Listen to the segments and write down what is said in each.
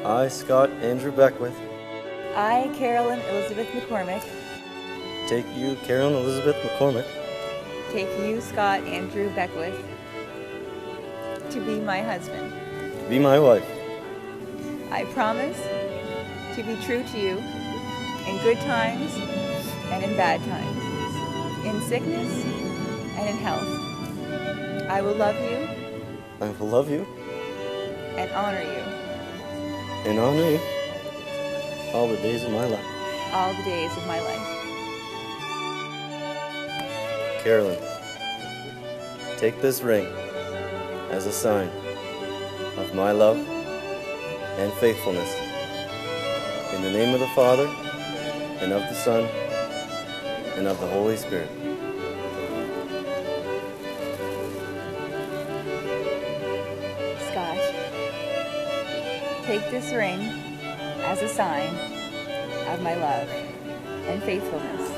I, Scott Andrew Beckwith, I, Carolyn Elizabeth McCormick, take you, Carolyn Elizabeth McCormick, take you, Scott Andrew Beckwith, to be my husband. to be my wife. I promise to be true to you in good times and in bad times, in sickness and in health. I will love you I will love you and honor you and honor you all the days of my life. all the days of my life. Carolyn, take this ring as a sign of my love and faithfulness. In the name of the Father, and of the Son, and of the Holy Spirit. Scott, take this ring as a sign of my love and faithfulness.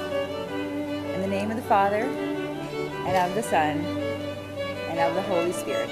In the name of the Father, and of the Son, and of the Holy Spirit.